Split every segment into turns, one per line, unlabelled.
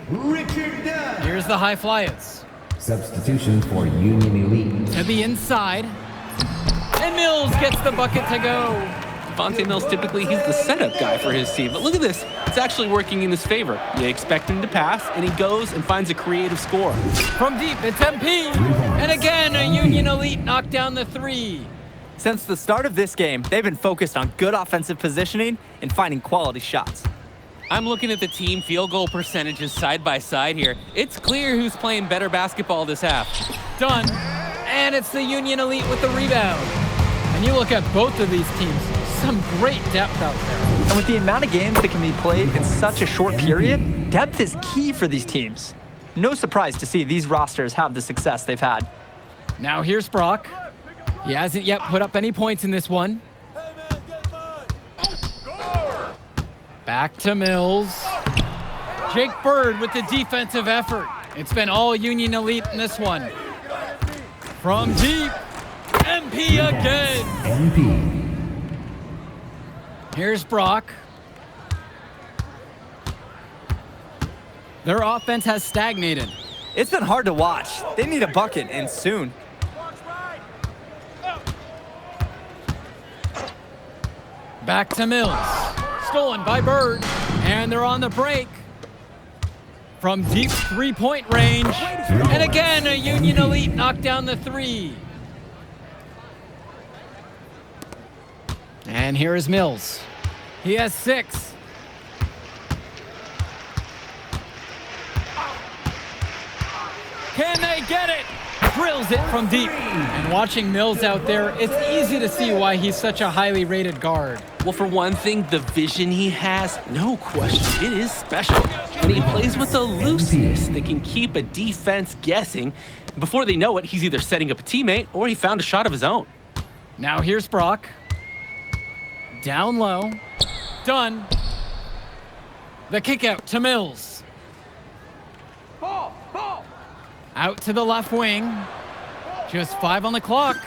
Here's the high flyers.
Substitution for Union Elite.
To the inside. And Mills gets the bucket to go.
Devontae Mills, typically he's the setup guy for his team. But look at this. It's actually working in his favor. You expect him to pass, and he goes and finds a creative score.
From deep, it's MP. And again, a Union Elite knocked down the three.
Since the start of this game, they've been focused on good offensive positioning and finding quality shots.
I'm looking at the team field goal percentages side by side here. It's clear who's playing better basketball this half.
Done. And it's the Union Elite with the rebound. And you look at both of these teams, some great depth out there.
And with the amount of games that can be played in such a short period, depth is key for these teams. No surprise to see these rosters have the success they've had.
Now here's Brock. He hasn't yet put up any points in this one. Back to Mills. Jake Bird with the defensive effort. It's been all Union Elite in this one. From deep, MP again.
MP.
Here's Brock. Their offense has stagnated.
It's been hard to watch. They need a bucket, and soon.
Back to Mills. Stolen by Bird. And they're on the break. From deep three-point range. And again, a Union Elite knocked down the three. And here is Mills. He has 6. Can they get it? Drills it from deep. And watching Mills out there, it's easy to see why he's such a highly rated guard.
Well, for one thing, the vision he has, no question, it is special. And he plays with a looseness that can keep a defense guessing. Before they know it, he's either setting up a teammate or he found a shot of his own.
Now here's Brock. Down low. Done. The kick out to Mills. Out to the left wing. Just 5 on the clock.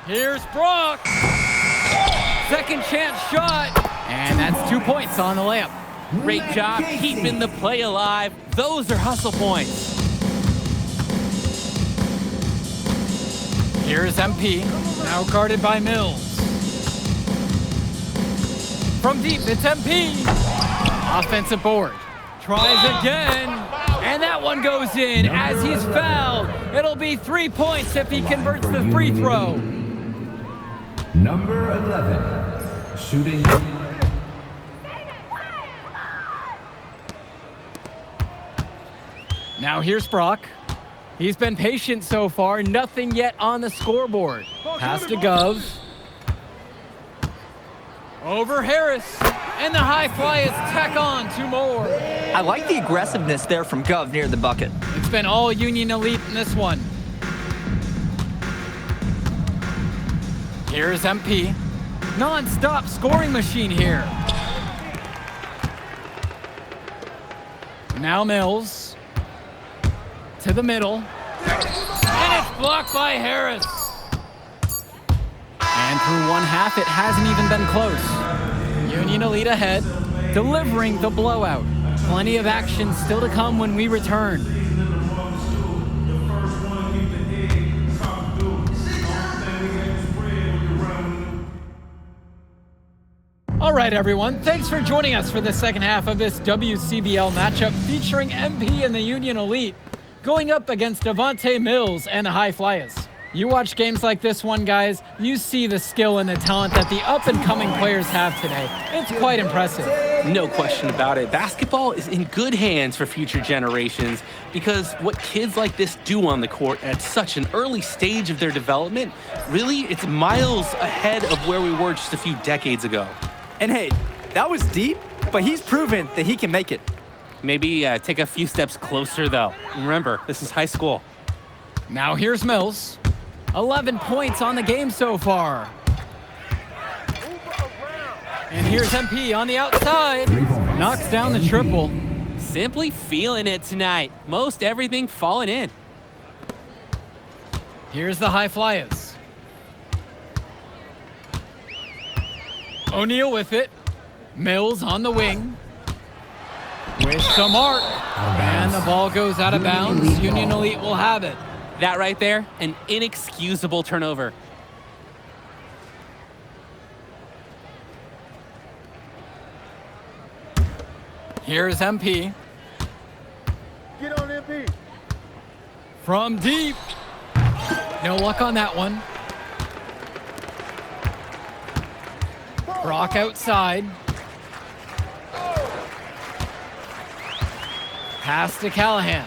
Here's Brock. Second chance shot. And that's 2 points on the layup.
Great job keeping the play alive. Those are hustle points.
Here's MP. Now guarded by Mills. From deep, it's MP. Offensive board. Tries again. And that one goes in as he's fouled. It'll be 3 points if he converts the free throw.
Number 11. Shooting.
Now here's Brock. He's been patient so far. Nothing yet on the scoreboard. Pass to Gov. Over Harris. And the high flyers tack on 2 more.
I like the aggressiveness there from Gov near the bucket.
It's been all Union Elite in this one. Here's MP. Non-stop scoring machine here. Now Mills. To the middle. And it's blocked by Harris. And through one half, it hasn't even been close. Union Elite ahead, delivering the blowout. Plenty of action still to come when we return. All right, everyone. Thanks for joining us for the second half of this WCBL matchup featuring MP and the Union Elite going up against Devontae Mills and the High Flyers. You watch games like this one, guys, you see the skill and the talent that the up-and-coming players have today. It's quite impressive.
No question about it. Basketball is in good hands for future generations because what kids like this do on the court at such an early stage of their development, really, it's miles ahead of where we were just a few decades ago.
And hey, that was deep, but he's proven that he can make it.
Maybe take a few steps closer, though. Remember, this is high school.
Now here's Mills. 11 points on the game so far. And here's MP on the outside. Knocks down the triple.
Simply feeling it tonight. Most everything falling in.
Here's the High Flyers. O'Neal with it. Mills on the wing. with some mark.
of
And
bounds.
the ball goes out of bounds. Union Elite will have it.
That right there, an inexcusable turnover.
Here's MP.
Get on MP.
From deep. No luck on that one. Brock outside. Pass to Callahan.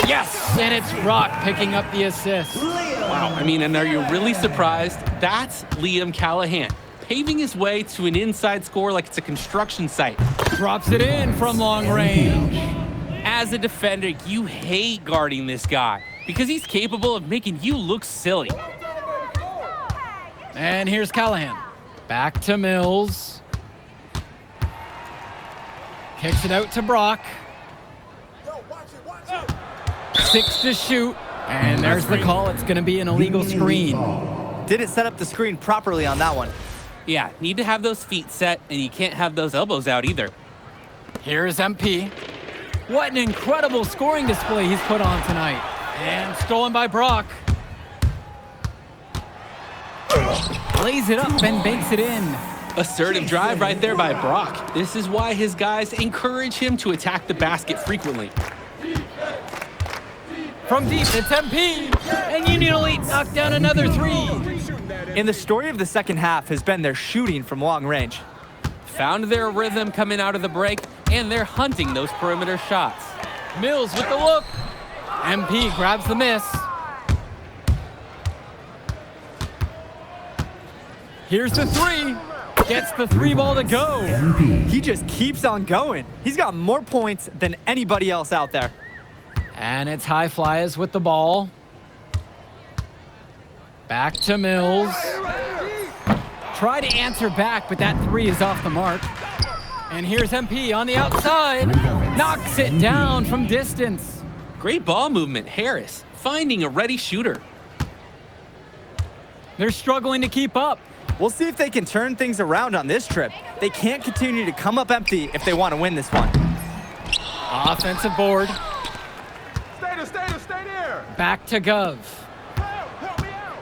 Yes! And it's Brock picking up the assist.
Wow, I mean, and are you really surprised? That's Liam Callahan, paving his way to an inside score like it's a construction site.
Drops it in from long range.
As a defender, you hate guarding this guy because he's capable of making you look silly.
And here's Callahan. Back to Mills. Kicks it out to Brock. 6 to shoot. And there's the call. It's going to be an illegal screen.
Didn't set up the screen properly on that one.
Yeah, need to have those feet set, and you can't have those elbows out either.
Here's MP. What an incredible scoring display he's put on tonight. And stolen by Brock. Lays it up and banks it in.
Assertive drive right there by Brock. This is why his guys encourage him to attack the basket frequently.
From deep, it's MP. And Union Elite knocked down another 3.
And the story of the second half has been their shooting from long range.
Found their rhythm coming out of the break, and they're hunting those perimeter shots.
Mills with the look. MP grabs the miss. Here's the 3. Gets the 3 ball to go.
He just keeps on going. He's got more points than anybody else out there.
And it's High Flyers with the ball. Back to Mills. Try to answer back, but that 3 is off the mark. And here's MP on the outside. Knocks it down from distance.
Great ball movement, Harris, finding a ready shooter.
They're struggling to keep up.
We'll see if they can turn things around on this trip. They can't continue to come up empty if they want to win this one.
Offensive board.
Stay there.
Back to Gov.
Help me out.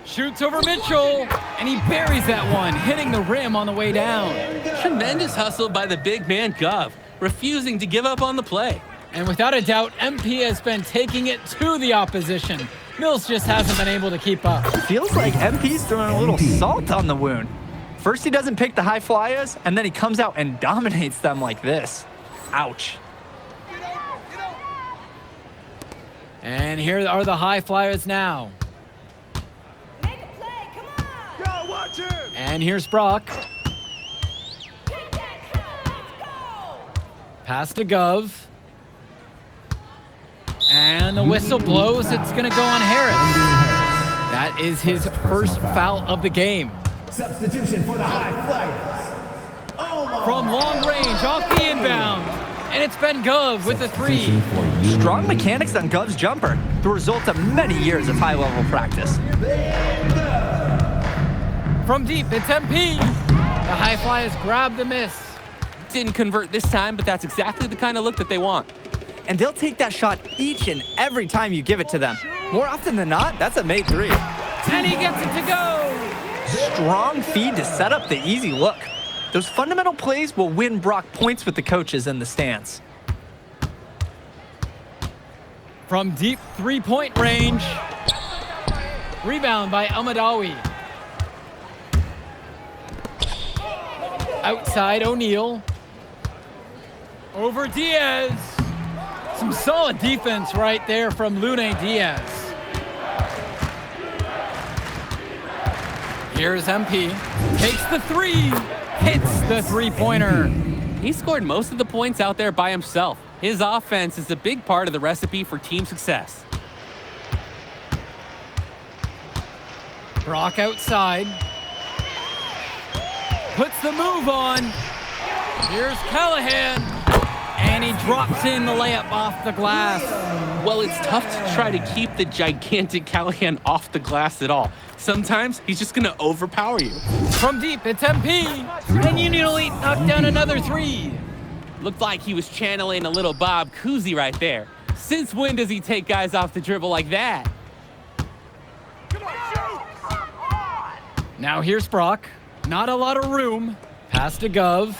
Shoots over Mitchell, and he buries that one, hitting the rim on the way down.
Tremendous hustle by the big man Gov, refusing to give up on the play.
And without a doubt, MP has been taking it to the opposition. Mills just hasn't been able to keep up.
Feels like MP's throwing a little salt on the wound. First he doesn't pick the High Flyers, and then he comes out and dominates them like this. Ouch.
And here are the High Flyers now.
Make a play, come on!
Yo, watch him.
And here's Brock.
Take that, come on, let's go!
Pass to Gov. And the whistle blows. It's going to go on Harris. That is his first foul of the game.
Substitution for the High Flyers.
From long range, off the inbound. And it's been Gov with the 3.
Substitution for Union
Strong
Elite.
mechanics on Gov's jumper, the result of many years of high-level practice.
From deep, it's MP. The High Flyers grab the miss.
Didn't convert this time, but that's exactly the kind of look that they want.
And they'll take that shot each and every time you give it to them. More often than not, that's a made 3.
And he gets it to go.
Strong feed to set up the easy look. Those fundamental plays will win Brock points with the coaches in the stands.
From deep 3-point range. Rebound by Almadawi. Outside O'Neal. Over Diaz. Some solid defense right there from Lune Diaz. Here's MP. Takes the 3. Hits the 3-pointer.
He scored most of the points out there by himself. His offense is a big part of the recipe for team success.
Brock outside. Puts the move on. Here's Callahan. And he drops in the layup off the glass.
Well, it's tough to try to keep the gigantic Callahan off the glass at all. Sometimes he's just going to overpower you.
From deep, it's MP. And Union Elite knocked down another 3.
Looked like he was channeling a little Bob Cousy right there. Since when does he take guys off the dribble like that?
Now here's Brock. Not a lot of room. Pass to Gov.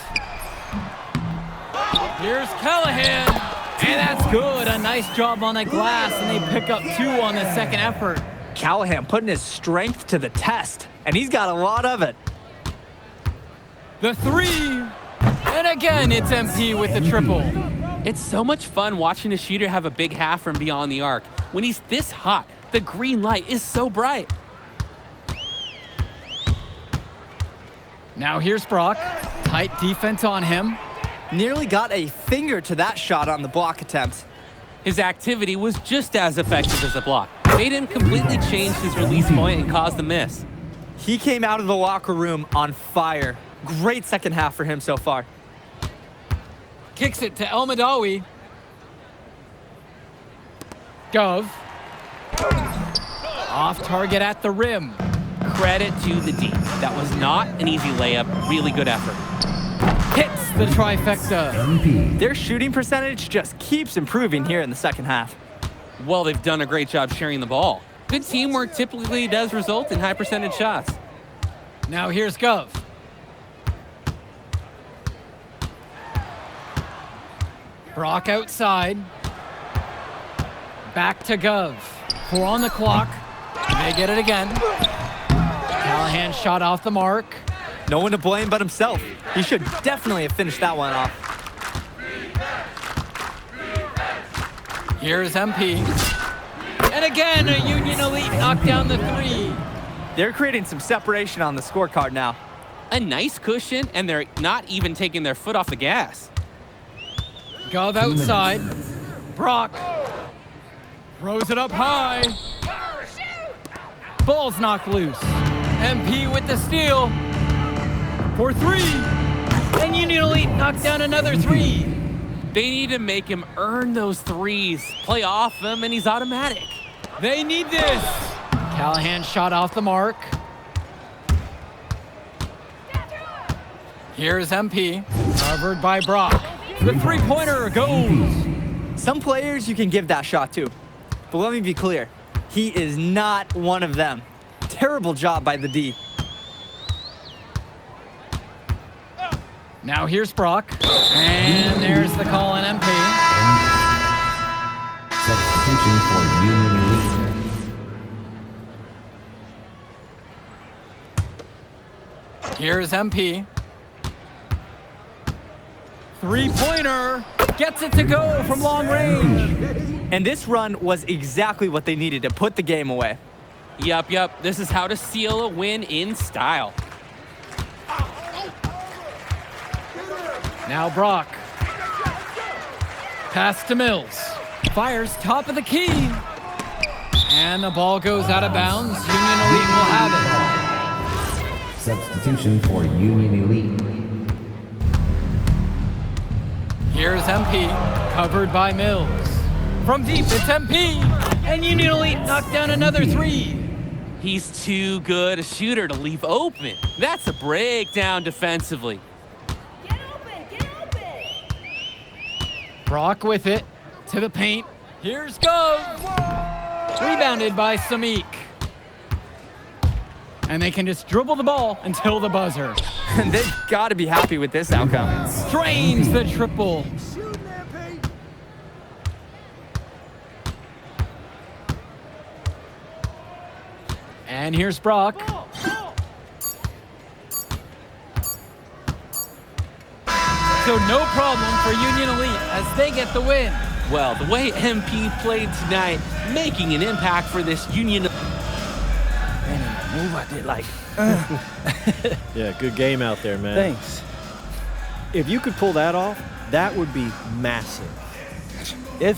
Here's Callahan. And that's good. A nice job on the glass, and they pick up 2 on the second effort.
Callahan putting his strength to the test, and he's got a lot of it.
The 3. And again, it's MP with the triple.
It's so much fun watching a shooter have a big half from beyond the arc. When he's this hot, the green light is so bright.
Now here's Brock. Tight defense on him.
Nearly got a finger to that shot on the block attempt.
His activity was just as effective as a block. Made him completely change his release point and caused the miss.
He came out of the locker room on fire. Great second half for him so far.
Kicks it to El Madawi. Gov. Off target at the rim.
Credit to the D. That was not an easy layup. Really good effort.
Hits the trifecta.
Their shooting percentage just keeps improving here in the second half.
Well, they've done a great job sharing the ball. Good teamwork typically does result in high percentage shots.
Now here's Gov. Brock outside. Back to Gov. 4 on the clock. They get it again. Callahan shot off the mark.
No one to blame but himself. He should definitely have finished that one off.
Here's MP. And again, a Union Elite knocked down the 3.
They're creating some separation on the scorecard now.
A nice cushion, and they're not even taking their foot off the gas.
Gov outside. Brock. Throws it up high. Ball's knocked loose. MP with the steal. For 3. And Union Elite knocked down another 3.
They need to make him earn those threes. Play off him, and he's automatic.
They need this. Callahan shot off the mark. Here's MP. Covered by Brock. The 3-pointer goes.
Some players you can give that shot to. But let me be clear. He is not one of them. Terrible job by the D.
Now here's Brock. And there's the call on MP.
Substitution for Union Elite.
Here's MP. 3-pointer. Gets it to go from long range.
And this run was exactly what they needed to put the game away.
Yup. This is how to seal a win in style.
Now Brock. Pass to Mills. Fires top of the key. And the ball goes out of bounds. Union Elite will have it.
Substitution for Union Elite.
Here's MP. Covered by Mills. From deep, it's MP. And Union Elite knocked down another 3.
He's too good a shooter to leave open. That's a breakdown defensively.
Get open.
Brock with it. To the paint. Here's Gov. Rebounded by Samik. And they can just dribble the ball until the buzzer.
And they've got to be happy with this outcome.
Drains the triple. And here's Brock. So no problem for Union Elite as they get the win.
Well, the way MP played tonight, making an impact for this Union.
Move I did like.
Yeah, good game out there, man.
Thanks.
If you could pull that off, that would be massive.
If